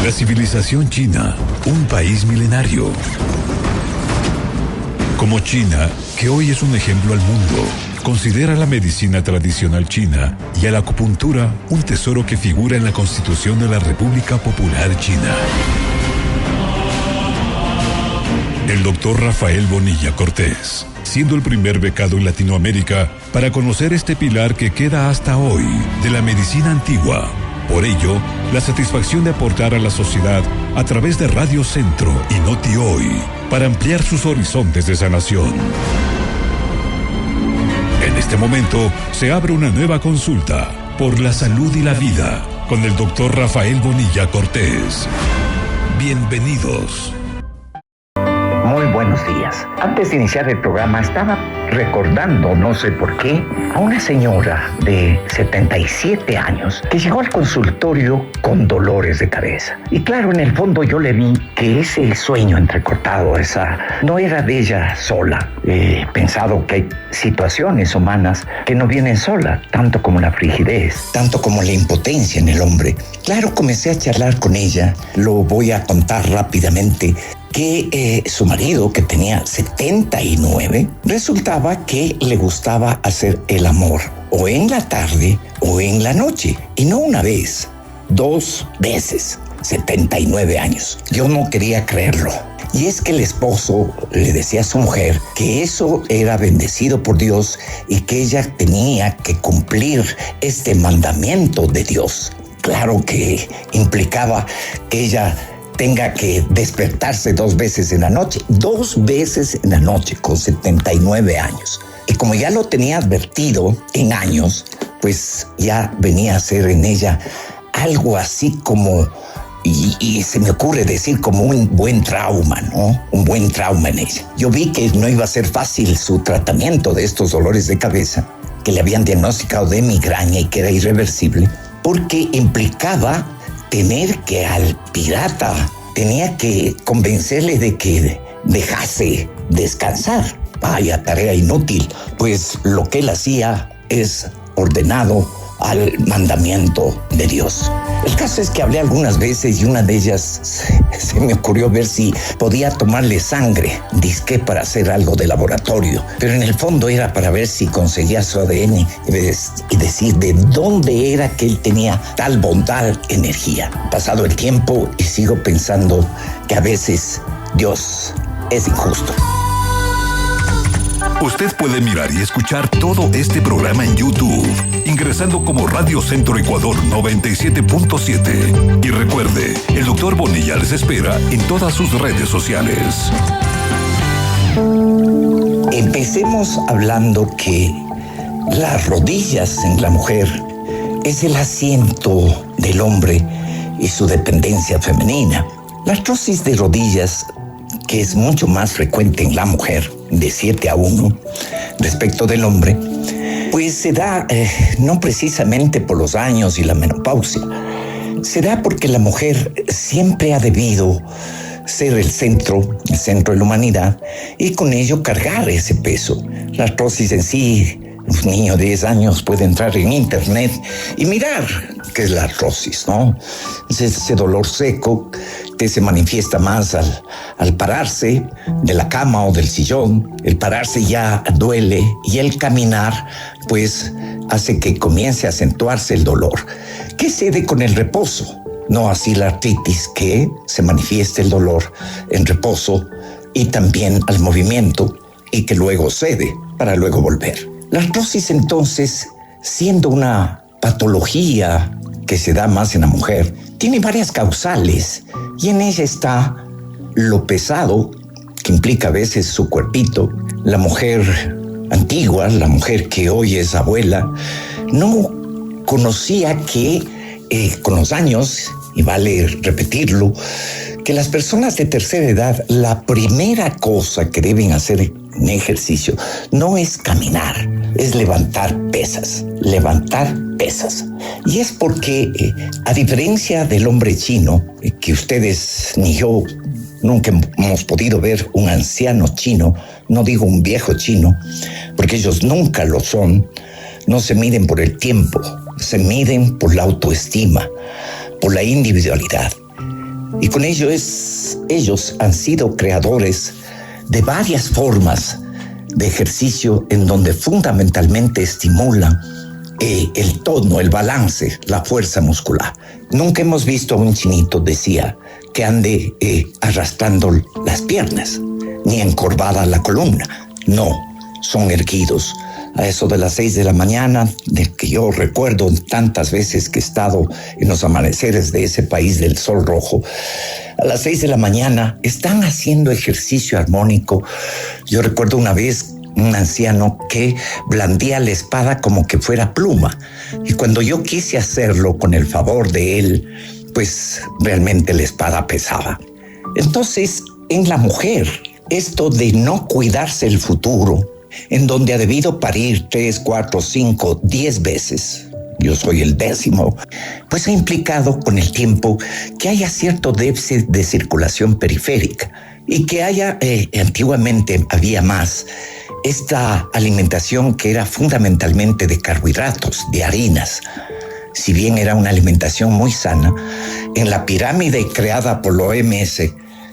La civilización china, un país milenario. Como China, que hoy es un ejemplo al mundo, considera la medicina tradicional china y a la acupuntura un tesoro que figura en la Constitución de la República Popular China. El doctor Rafael Bonilla Cortés, siendo el primer becado en Latinoamérica para conocer este pilar que queda hasta hoy de la medicina antigua. Por ello, la satisfacción de aportar a la sociedad a través de Radio Centro y Noti Hoy para ampliar sus horizontes de sanación. En este momento se abre una nueva consulta por la salud y la vida con el doctor Rafael Bonilla Cortés. Bienvenidos. Muy buenos días. Antes de iniciar el programa estaba recordando, no sé por qué, a una señora de 77 años que llegó al consultorio con dolores de cabeza. Y claro, en el fondo yo le vi que ese sueño entrecortado, no era de ella sola. He pensado que hay situaciones humanas que no vienen sola, tanto como la frigidez, tanto como la impotencia en el hombre. Claro, comencé a charlar con ella, lo voy a contar rápidamente, que su marido, que tenía 79, resultaba que le gustaba hacer el amor o en la tarde o en la noche, y no una vez, 2 veces, 79 años. Yo no quería creerlo. Y es que el esposo le decía a su mujer que eso era bendecido por Dios y que ella tenía que cumplir este mandamiento de Dios. Claro que implicaba que ella tenga que despertarse 2 veces en la noche, 2 veces en la noche con 79 años. Y como ya lo tenía advertido en años, pues ya venía a ser en ella algo así como, y se me ocurre decir como un buen trauma, ¿no? Un buen trauma en ella. Yo vi que no iba a ser fácil su tratamiento de estos dolores de cabeza, que le habían diagnosticado de migraña y que era irreversible, porque implicaba tener que al pirata, tenía que convencerle de que dejase descansar. Vaya tarea inútil, pues lo que él hacía es ordenado al mandamiento de Dios. El caso es que hablé algunas veces y una de ellas se me ocurrió ver si podía tomarle sangre, dizque para hacer algo de laboratorio, pero en el fondo era para ver si conseguía su ADN y decir de dónde era que él tenía tal bondad, energía. Pasado el tiempo y sigo pensando que a veces Dios es injusto. Usted puede mirar y escuchar todo este programa en YouTube, ingresando como Radio Centro Ecuador 97.7. Y recuerde, el doctor Bonilla les espera en todas sus redes sociales. Empecemos hablando que las rodillas en la mujer es el asiento del hombre y su dependencia femenina. La artrosis de rodillas, que es mucho más frecuente en la mujer, de 7-1, respecto del hombre, pues se da no precisamente por los años y la menopausia, se da porque la mujer siempre ha debido ser el centro de la humanidad y con ello cargar ese peso. La artrosis en sí, un niño de 10 años puede entrar en internet y mirar qué es la artrosis, ¿no? Ese dolor seco que se manifiesta más al pararse de la cama o del sillón. El pararse ya duele y el caminar pues hace que comience a acentuarse el dolor. ¿Qué sucede con el reposo? No así la artritis, que se manifiesta el dolor en reposo y también al movimiento y que luego cede para luego volver. La artrosis entonces, siendo una patología que se da más en la mujer, tiene varias causales y en ella está lo pesado que implica a veces su cuerpito. La mujer antigua, la mujer que hoy es abuela, no conocía que con los años, y vale repetirlo, que las personas de tercera edad, la primera cosa que deben hacer en ejercicio no es caminar, es levantar pesas. Y es porque, a diferencia del hombre chino, que ustedes ni yo nunca hemos podido ver un anciano chino, no digo un viejo chino, porque ellos nunca lo son, no se miden por el tiempo, se miden por la autoestima, por la individualidad. Y con ellos han sido creadores de varias formas de ejercicio en donde fundamentalmente estimulan el tono, el balance, la fuerza muscular. Nunca hemos visto a un chinito, decía, que ande arrastrando las piernas, ni encorvada la columna. No, son erguidos. A eso de las 6 de la mañana, de que yo recuerdo tantas veces que he estado en los amaneceres de ese país del sol rojo, a las 6 de la mañana están haciendo ejercicio armónico. Yo recuerdo una vez un anciano que blandía la espada como que fuera pluma. Y cuando yo quise hacerlo con el favor de él, pues realmente la espada pesaba. Entonces, en la mujer, esto de no cuidarse el futuro, en donde ha debido parir 3, 4, 5, 10 veces, yo soy el 10º, pues ha implicado con el tiempo que haya cierto déficit de circulación periférica y que haya, antiguamente había más, esta alimentación que era fundamentalmente de carbohidratos, de harinas. Si bien era una alimentación muy sana, en la pirámide creada por la OMS,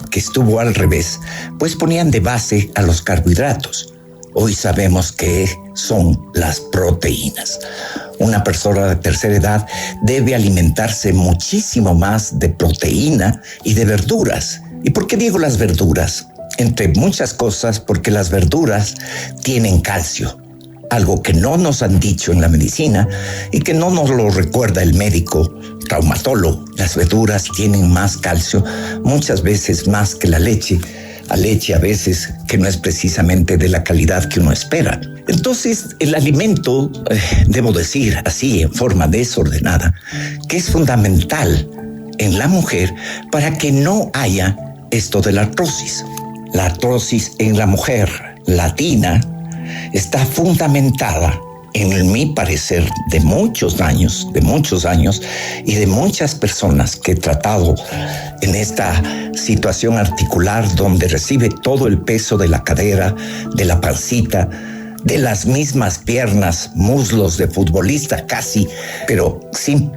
que estuvo al revés, pues ponían de base a los carbohidratos. Hoy sabemos que son las proteínas. Una persona de tercera edad debe alimentarse muchísimo más de proteína y de verduras. ¿Y por qué digo las verduras? Entre muchas cosas, porque las verduras tienen calcio, algo que no nos han dicho en la medicina y que no nos lo recuerda el médico traumatólogo. Las verduras tienen más calcio, muchas veces más que la leche a veces que no es precisamente de la calidad que uno espera. Entonces, el alimento, debo decir así en forma desordenada, que es fundamental en la mujer para que no haya esto de la artrosis. La artrosis en la mujer latina está fundamentada, en mi parecer, de muchos años y de muchas personas que he tratado en esta situación articular donde recibe todo el peso de la cadera, de la pancita, de las mismas piernas, muslos de futbolista casi, pero sin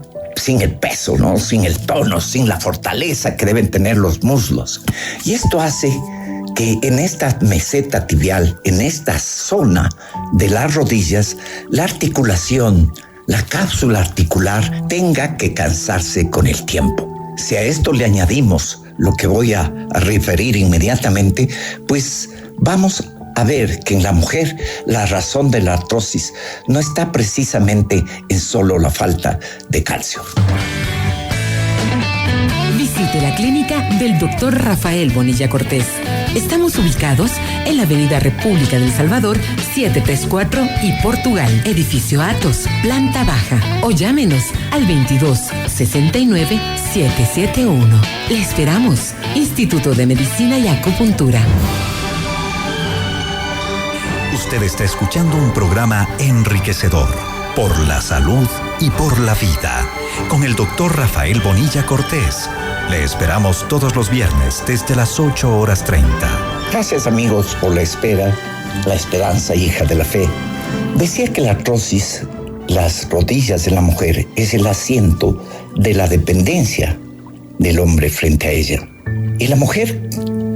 el peso, ¿no? Sin el tono, sin la fortaleza que deben tener los muslos. Y esto hace que en esta meseta tibial, en esta zona de las rodillas, la articulación, la cápsula articular tenga que cansarse con el tiempo. Si a esto le añadimos lo que voy a referir inmediatamente, pues vamos a ver que en la mujer la razón de la artrosis no está precisamente en solo la falta de calcio. Visite la clínica del Dr. Rafael Bonilla Cortés. Estamos ubicados en la Avenida República del Salvador, 734 y Portugal, edificio Atos, planta baja. O llámenos al 22-69-771. Le esperamos. Instituto de Medicina y Acupuntura. Usted está escuchando un programa enriquecedor por la salud y por la vida con el Dr. Rafael Bonilla Cortés. Le esperamos todos los viernes desde las 8:30. Gracias, amigos, por la espera, la esperanza, hija de la fe. Decía que la artrosis, las rodillas de la mujer, es el asiento de la dependencia del hombre frente a ella. Y la mujer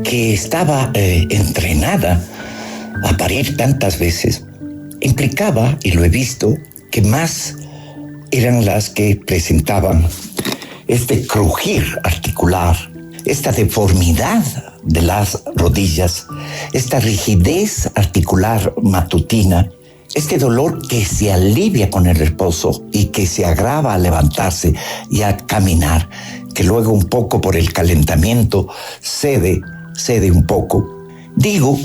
que estaba entrenada a parir tantas veces, implicaba, y lo he visto, que más eran las que presentaban este crujir articular, esta deformidad de las rodillas, esta rigidez articular matutina, este dolor que se alivia con el reposo y que se agrava al levantarse y a caminar, que luego un poco por el calentamiento cede un poco. Digo,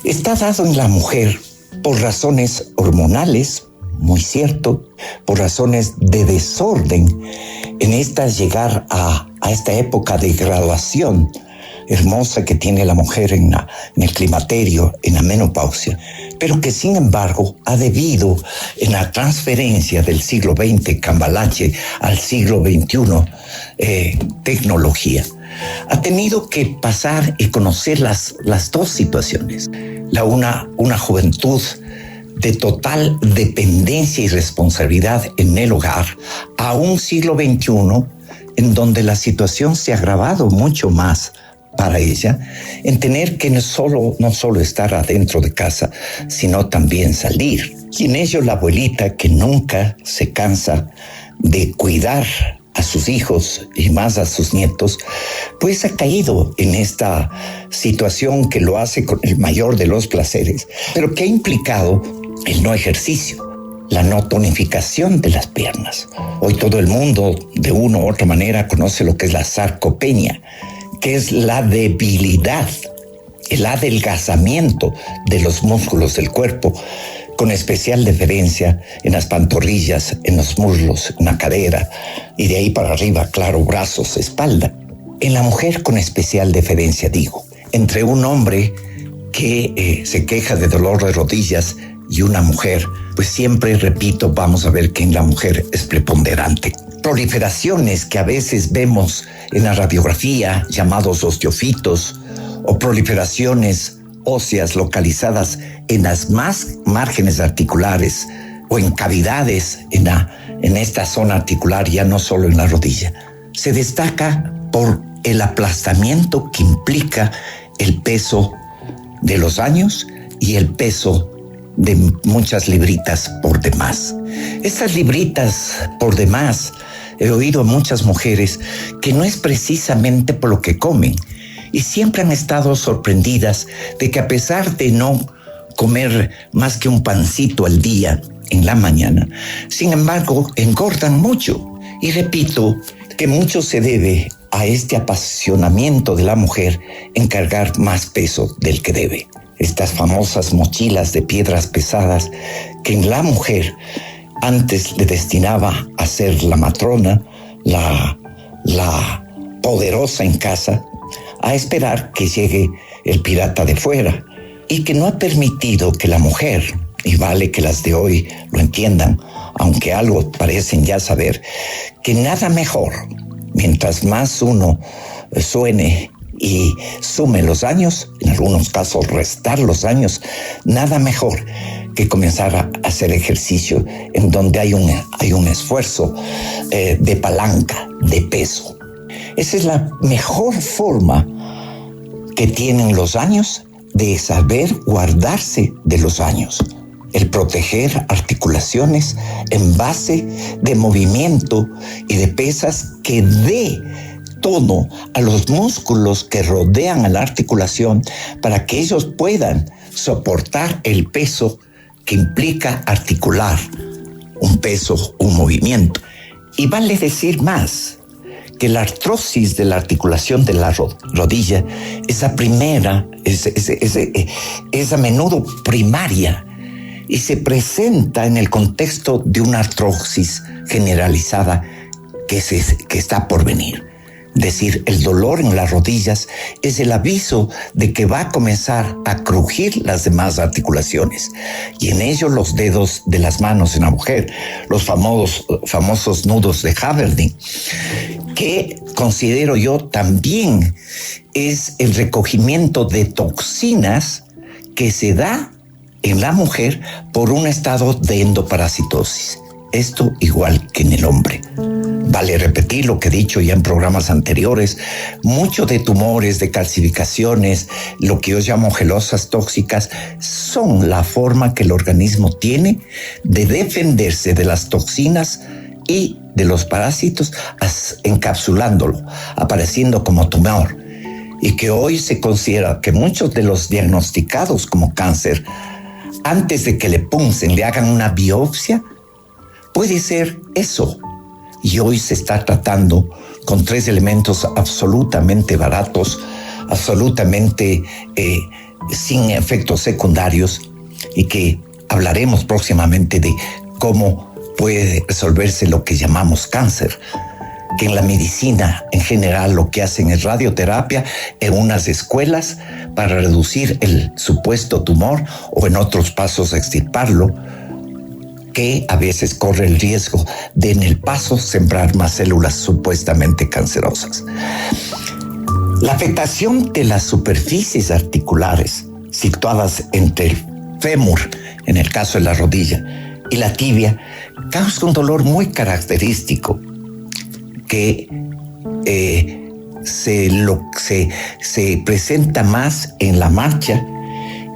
está dado en la mujer por razones hormonales, muy cierto, por razones de desorden, en llegar a esta época de graduación hermosa que tiene la mujer en el climaterio, en la menopausia, pero que sin embargo ha debido en la transferencia del siglo XX, cambalache, al siglo XXI, tecnología. Ha tenido que pasar y conocer las dos situaciones. Una juventud de total dependencia y responsabilidad en el hogar, a un siglo XXI en donde la situación se ha agravado mucho más para ella, en tener que no solo estar adentro de casa, sino también salir. Y en ello la abuelita, que nunca se cansa de cuidar a sus hijos y más a sus nietos, pues ha caído en esta situación que lo hace con el mayor de los placeres, pero que ha implicado el no ejercicio, la no tonificación de las piernas. Hoy todo el mundo, de una u otra manera, conoce lo que es la sarcopenia, que es la debilidad, el adelgazamiento de los músculos del cuerpo, con especial deferencia en las pantorrillas, en los muslos, en la cadera, y de ahí para arriba, claro, brazos, espalda. En la mujer con especial deferencia, digo, entre un hombre que se queja de dolor de rodillas y una mujer, pues siempre, repito, vamos a ver que en la mujer es preponderante. Proliferaciones que a veces vemos en la radiografía, llamados osteofitos, o proliferaciones óseas localizadas en las márgenes articulares o en cavidades en esta zona articular, ya no solo en la rodilla. Se destaca por el aplastamiento que implica el peso de los años y el peso de muchas libritas por demás. Estas libritas por demás, he oído a muchas mujeres que no es precisamente por lo que comen, y siempre han estado sorprendidas de que, a pesar de no comer más que un pancito al día en la mañana, sin embargo engordan mucho. Y repito que mucho se debe a este apasionamiento de la mujer en cargar más peso del que debe. Estas famosas mochilas de piedras pesadas que en la mujer antes le destinaba a ser la matrona, la poderosa en casa, a esperar que llegue el pirata de fuera, y que no ha permitido que la mujer, y vale que las de hoy lo entiendan, aunque algo parecen ya saber, que nada mejor, mientras más uno suene y sume los años, en algunos casos restar los años, nada mejor que comenzar a hacer ejercicio en donde hay un esfuerzo de palanca, de peso. Esa es la mejor forma que tienen los años de saber guardarse de los años. El proteger articulaciones en base de movimiento y de pesas que dé tono a los músculos que rodean a la articulación para que ellos puedan soportar el peso que implica articular un peso, un movimiento. Y vale decir más, que la artrosis de la articulación de la rodilla, esa primera, es a menudo primaria y se presenta en el contexto de una artrosis generalizada que está por venir. Es decir, el dolor en las rodillas es el aviso de que va a comenzar a crujir las demás articulaciones, y en ello los dedos de las manos en la mujer, los famosos nudos de Haberdine, que considero yo también es el recogimiento de toxinas que se da en la mujer por un estado de endoparasitosis. Esto igual que en el hombre. Vale repetir lo que he dicho ya en programas anteriores, mucho de tumores, de calcificaciones, lo que yo llamo gelosas tóxicas, son la forma que el organismo tiene de defenderse de las toxinas y de los parásitos, encapsulándolo, apareciendo como tumor. Y que hoy se considera que muchos de los diagnosticados como cáncer, antes de que le puncen, le hagan una biopsia, puede ser eso. Y hoy se está tratando con 3 elementos absolutamente baratos, absolutamente sin efectos secundarios, y que hablaremos próximamente de cómo puede resolverse lo que llamamos cáncer, que en la medicina en general lo que hacen es radioterapia en unas escuelas para reducir el supuesto tumor, o en otros pasos extirparlo, que a veces corre el riesgo de en el paso sembrar más células supuestamente cancerosas. La afectación de las superficies articulares situadas entre el fémur, en el caso de la rodilla, y la tibia, causa un dolor muy característico que se presenta más en la marcha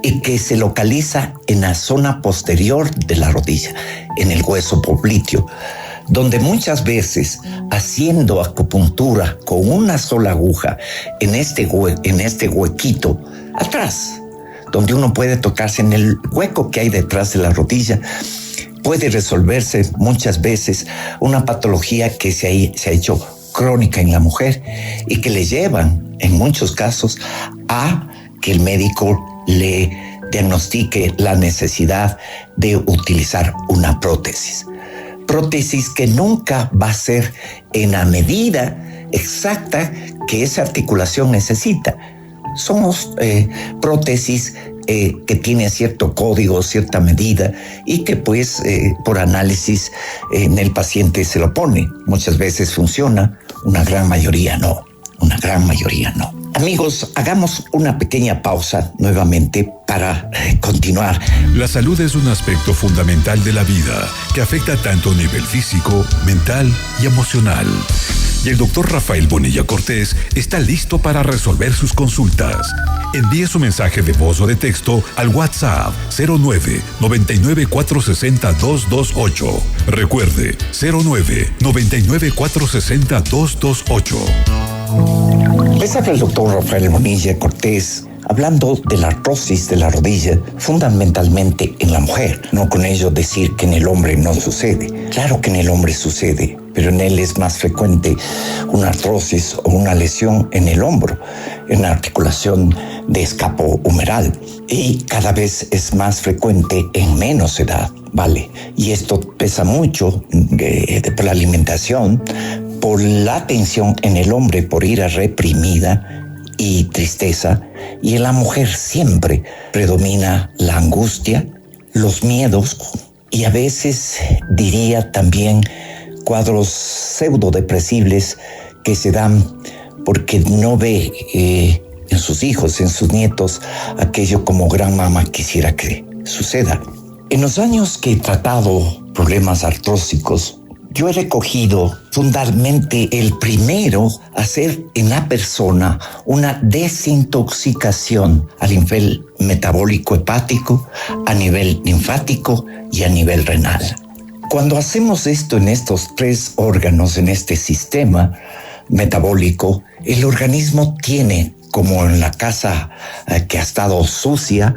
y que se localiza en la zona posterior de la rodilla, en el hueso popliteo, donde muchas veces haciendo acupuntura con una sola aguja en este huequito atrás, donde uno puede tocarse en el hueco que hay detrás de la rodilla, puede resolverse muchas veces una patología que se ha hecho crónica en la mujer y que le llevan en muchos casos a que el médico le diagnostique la necesidad de utilizar una prótesis. Prótesis que nunca va a ser en la medida exacta que esa articulación necesita. Somos prótesis que tienen cierto código, cierta medida y que pues por análisis en el paciente se lo pone. Muchas veces funciona, una gran mayoría no. Amigos, hagamos una pequeña pausa nuevamente para continuar. La salud es un aspecto fundamental de la vida que afecta tanto a nivel físico, mental y emocional. Y el doctor Rafael Bonilla Cortés está listo para resolver sus consultas. Envíe su mensaje de voz o de texto al WhatsApp 09-99-460-228. Recuerde, 09-99-460-228. Les habla el doctor Rafael Bonilla Cortés, hablando de la artrosis de la rodilla, fundamentalmente en la mujer. No con ello decir que en el hombre no sucede. Claro que en el hombre sucede, pero en él es más frecuente una artrosis o una lesión en el hombro, en la articulación de escapo-humeral. Y cada vez es más frecuente en menos edad, ¿vale? Y esto pesa mucho por la alimentación, por la tensión en el hombre, por ira reprimida y tristeza, y en la mujer siempre predomina la angustia, los miedos y a veces diría también cuadros pseudodepresibles que se dan porque no ve en sus hijos, en sus nietos, aquello como gran mamá quisiera que suceda. En los años que he tratado problemas artrósicos, yo he recogido fundamentalmente el primero, hacer en la persona una desintoxicación a nivel metabólico hepático, a nivel linfático y a nivel renal. Cuando hacemos esto en estos tres órganos, en este sistema metabólico, el organismo tiene, como en la casa que ha estado sucia,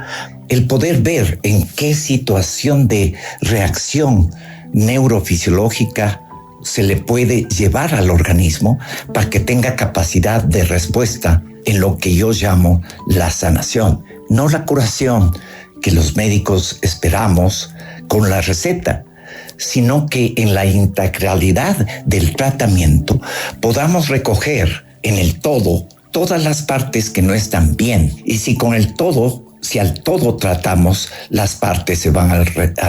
el poder ver en qué situación de reacción neurofisiológica se le puede llevar al organismo para que tenga capacidad de respuesta en lo que yo llamo la sanación, no la curación que los médicos esperamos con la receta, sino que en la integralidad del tratamiento podamos recoger en el todo todas las partes que no están bien. Y si al todo tratamos, las partes se van a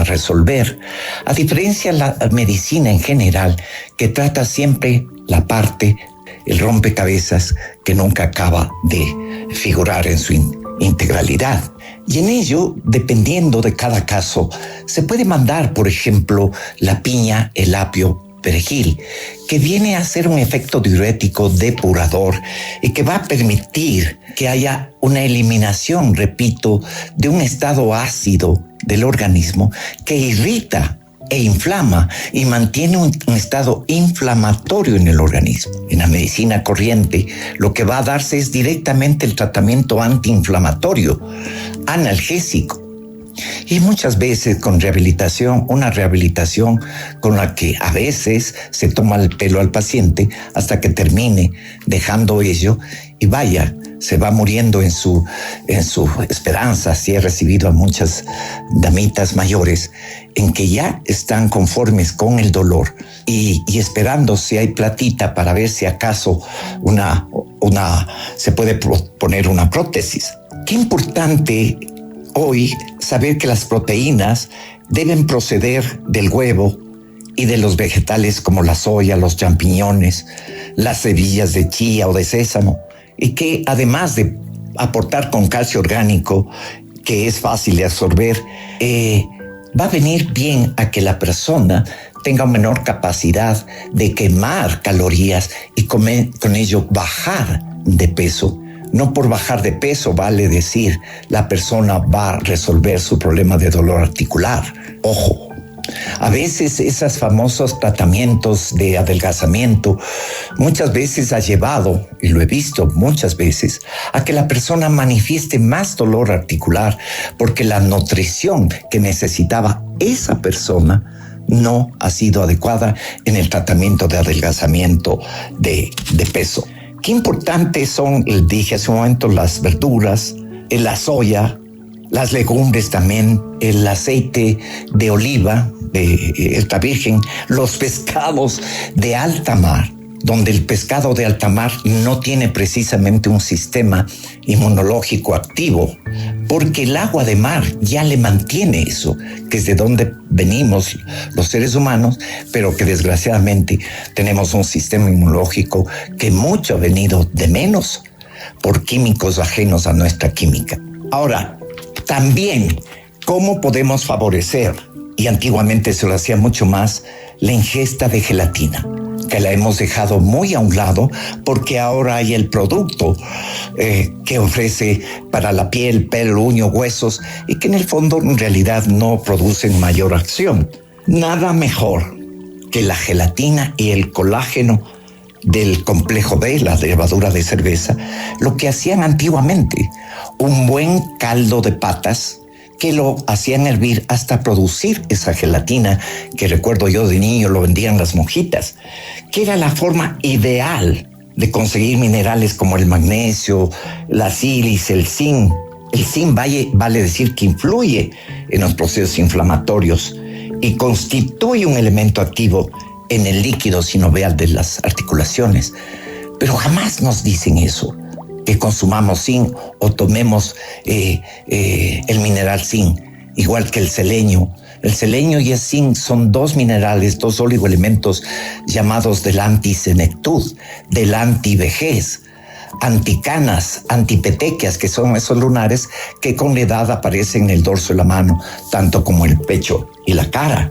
resolver. A diferencia de la medicina en general, que trata siempre la parte, el rompecabezas que nunca acaba de figurar en su integralidad. Y en ello, dependiendo de cada caso, se puede mandar, por ejemplo, la piña, el apio, perejil, que viene a ser un efecto diurético depurador y que va a permitir que haya una eliminación, repito, de un estado ácido del organismo que irrita e inflama y mantiene un estado inflamatorio en el organismo. En la medicina corriente, lo que va a darse es directamente el tratamiento antiinflamatorio, analgésico. Y muchas veces con rehabilitación, una rehabilitación con la que a veces se toma el pelo al paciente hasta que termine dejando ello y vaya, se va muriendo en su esperanza. Sí he recibido a muchas damitas mayores en que ya están conformes con el dolor y esperando si hay platita para ver si acaso se puede poner una prótesis. Qué importante hoy saber que las proteínas deben proceder del huevo y de los vegetales como la soya, los champiñones, las semillas de chía o de sésamo, y que además de aportar con calcio orgánico, que es fácil de absorber, va a venir bien a que la persona tenga menor capacidad de quemar calorías y con ello bajar de peso. No por bajar de peso vale decir la persona va a resolver su problema de dolor articular. Ojo, a veces esos famosos tratamientos de adelgazamiento muchas veces ha llevado, y lo he visto muchas veces, a que la persona manifieste más dolor articular porque la nutrición que necesitaba esa persona no ha sido adecuada en el tratamiento de adelgazamiento de peso. Qué importantes son, dije hace un momento, las verduras, la soya, las legumbres también, el aceite de oliva, extra virgen, los pescados de alta mar, donde el pescado de alta mar no tiene precisamente un sistema inmunológico activo, porque el agua de mar ya le mantiene eso, que es de donde venimos los seres humanos, pero que desgraciadamente tenemos un sistema inmunológico que mucho ha venido de menos por químicos ajenos a nuestra química. Ahora, también, ¿cómo podemos favorecer? Y antiguamente se lo hacía mucho más, la ingesta de gelatina, que la hemos dejado muy a un lado porque ahora hay el producto que ofrece para la piel, pelo, uñas, huesos, y que en el fondo en realidad no producen mayor acción. Nada mejor que la gelatina y el colágeno del complejo B, la levadura de cerveza, lo que hacían antiguamente, un buen caldo de patas que lo hacían hervir hasta producir esa gelatina que recuerdo yo de niño lo vendían las monjitas, que era la forma ideal de conseguir minerales como el magnesio, la sílice, el zinc. El zinc vale decir que influye en los procesos inflamatorios y constituye un elemento activo en el líquido sinovial de las articulaciones. Pero jamás nos dicen eso, que consumamos zinc o tomemos el mineral zinc, igual que el selenio. El selenio y el zinc son dos minerales, dos oligoelementos llamados de la antisenectud, de la antivejez, anticanas, antipetequias, que son esos lunares que con la edad aparecen en el dorso de la mano, tanto como el pecho y la cara.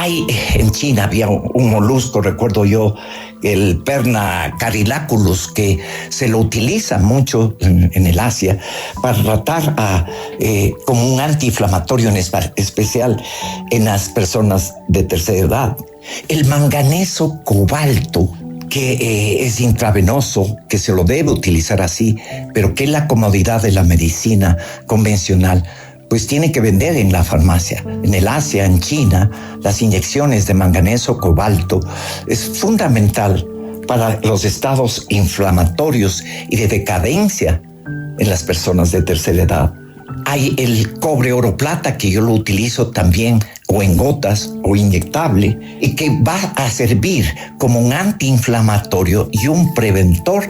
En China había un molusco, recuerdo yo, el Perna carilaculus, que se lo utiliza mucho en el Asia para tratar como un antiinflamatorio en especial en las personas de tercera edad. El manganeso cobalto, que es intravenoso, que se lo debe utilizar así, pero que es la comodidad de la medicina convencional, pues tiene que vender en la farmacia. En el Asia, en China, las inyecciones de manganeso cobalto es fundamental para los estados inflamatorios y de decadencia en las personas de tercera edad. Hay el cobre oro plata, que yo lo utilizo también o en gotas o inyectable, y que va a servir como un antiinflamatorio y un preventor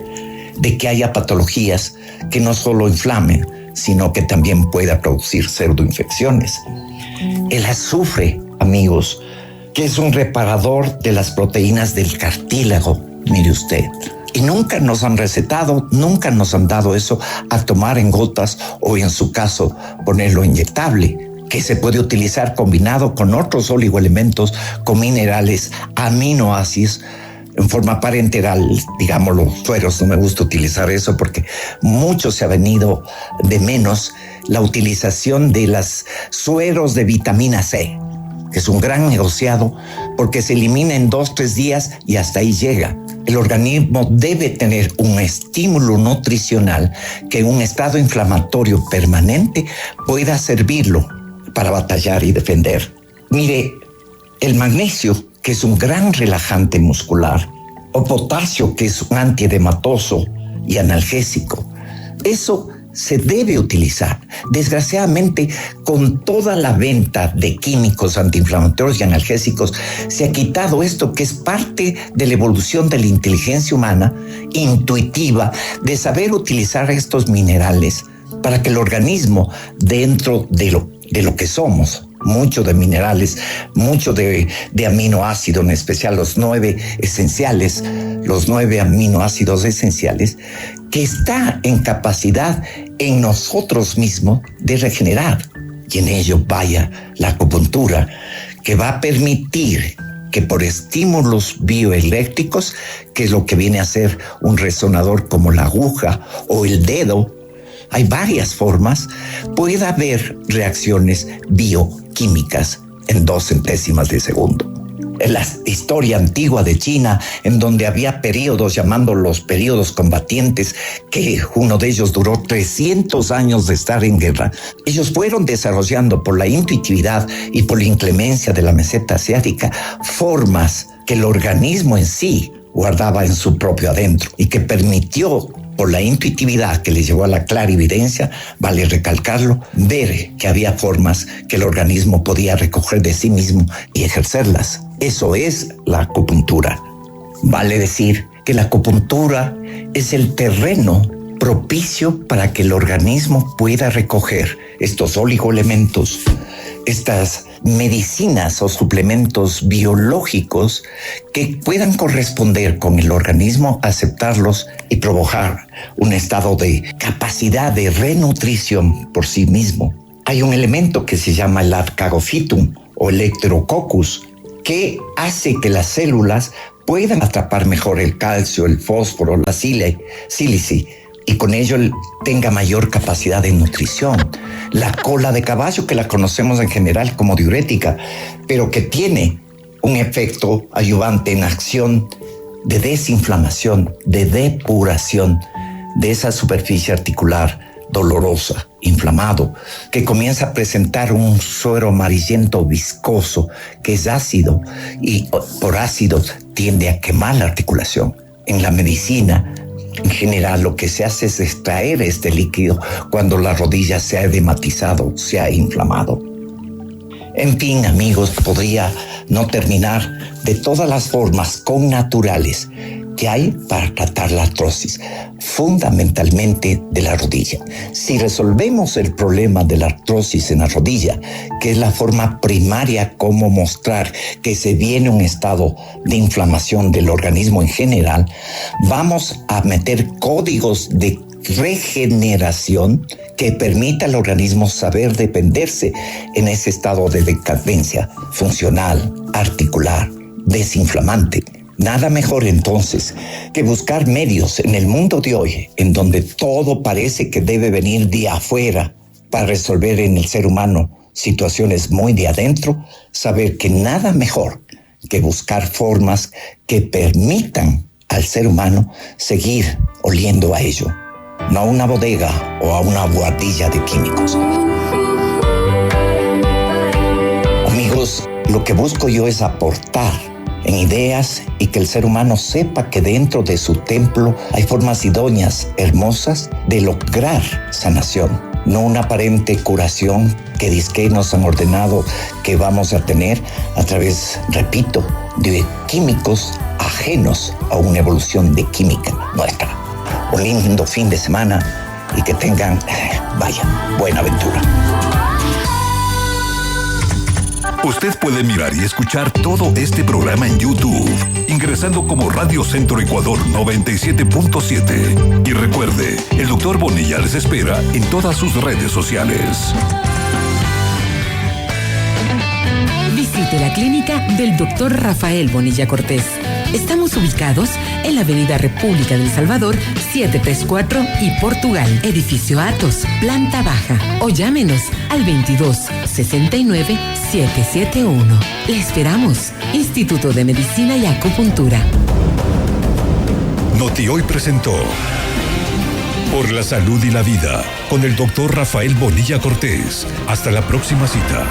de que haya patologías que no solo inflamen, sino que también pueda producir pseudoinfecciones. El azufre, amigos, que es un reparador de las proteínas del cartílago, mire usted. Y nunca nos han recetado, nunca nos han dado eso a tomar en gotas o, en su caso, ponerlo inyectable, que se puede utilizar combinado con otros oligoelementos, con minerales, aminoácidos, en forma parenteral, digamos los sueros. No me gusta utilizar eso porque mucho se ha venido de menos la utilización de los sueros de vitamina C, que es un gran negociado porque se elimina en 2-3 días y hasta ahí llega. El organismo debe tener un estímulo nutricional que en un estado inflamatorio permanente pueda servirlo para batallar y defender. Mire, el magnesio, que es un gran relajante muscular, o potasio, que es un antiedematoso y analgésico. Eso se debe utilizar. Desgraciadamente, con toda la venta de químicos antiinflamatorios y analgésicos, se ha quitado esto que es parte de la evolución de la inteligencia humana, intuitiva, de saber utilizar estos minerales para que el organismo, dentro de lo que somos, mucho de minerales, mucho de aminoácidos, en especial los 9 esenciales, los 9 aminoácidos esenciales, que está en capacidad en nosotros mismos de regenerar. y en ello vaya la acupuntura, que va a permitir que por estímulos bioeléctricos, que es lo que viene a ser un resonador como la aguja o el dedo, hay varias formas, pueda haber reacciones bioquímicas en 2 centésimas de segundo. En la historia antigua de China, en donde había periodos, llamándolos periodos combatientes, que uno de ellos duró 300 años de estar en guerra, ellos fueron desarrollando por la intuitividad y por la inclemencia de la meseta asiática formas que el organismo en sí guardaba en su propio adentro y que permitió, por la intuitividad que les llevó a la clarividencia, vale recalcarlo, ver que había formas que el organismo podía recoger de sí mismo y ejercerlas. Eso es la acupuntura. Vale decir que la acupuntura es el terreno propicio para que el organismo pueda recoger estos oligoelementos, estas medicinas o suplementos biológicos que puedan corresponder con el organismo, aceptarlos y provocar un estado de capacidad de renutrición por sí mismo. Hay un elemento que se llama el Archagophytum o Electrococcus, que hace que las células puedan atrapar mejor el calcio, el fósforo, la sílice, y con ello tenga mayor capacidad de nutrición. La cola de caballo, que la conocemos en general como diurética, pero que tiene un efecto ayudante en acción de desinflamación, de depuración de esa superficie articular dolorosa, inflamado, que comienza a presentar un suero amarillento viscoso que es ácido y por ácido tiende a quemar la articulación. En la medicina, en general, lo que se hace es extraer este líquido cuando la rodilla se ha edematizado, se ha inflamado. En fin, amigos, podría no terminar de todas las formas connaturales que hay para tratar la artrosis, fundamentalmente de la rodilla. Si resolvemos el problema de la artrosis en la rodilla, que es la forma primaria como mostrar que se viene un estado de inflamación del organismo en general, vamos a meter códigos de regeneración que permita al organismo saber defenderse en ese estado de decadencia funcional, articular, desinflamante. Nada mejor entonces que buscar medios en el mundo de hoy, en donde todo parece que debe venir de afuera para resolver en el ser humano situaciones muy de adentro, saber que nada mejor que buscar formas que permitan al ser humano seguir oliendo a ello, no a una bodega o a una buhardilla de químicos. Amigos, lo que busco yo es aportar en ideas y que el ser humano sepa que dentro de su templo hay formas idóneas, hermosas, de lograr sanación. No una aparente curación que dizque nos han ordenado que vamos a tener a través, repito, de químicos ajenos a una evolución de química nuestra. Un lindo fin de semana y que tengan, buena aventura. Usted puede mirar y escuchar todo este programa en YouTube, ingresando como Radio Centro Ecuador 97.7. Y recuerde, el Dr. Bonilla les espera en todas sus redes sociales. Visite la clínica del Dr. Rafael Bonilla Cortés. Estamos ubicados en la Avenida República del Salvador, 734 y Portugal, edificio Atos, planta baja. O llámenos al 22-69-771. Le esperamos. Instituto de Medicina y Acupuntura. Noti-Hoy presentó Por la Salud y la Vida con el Dr. Rafael Bonilla Cortés. Hasta la próxima cita.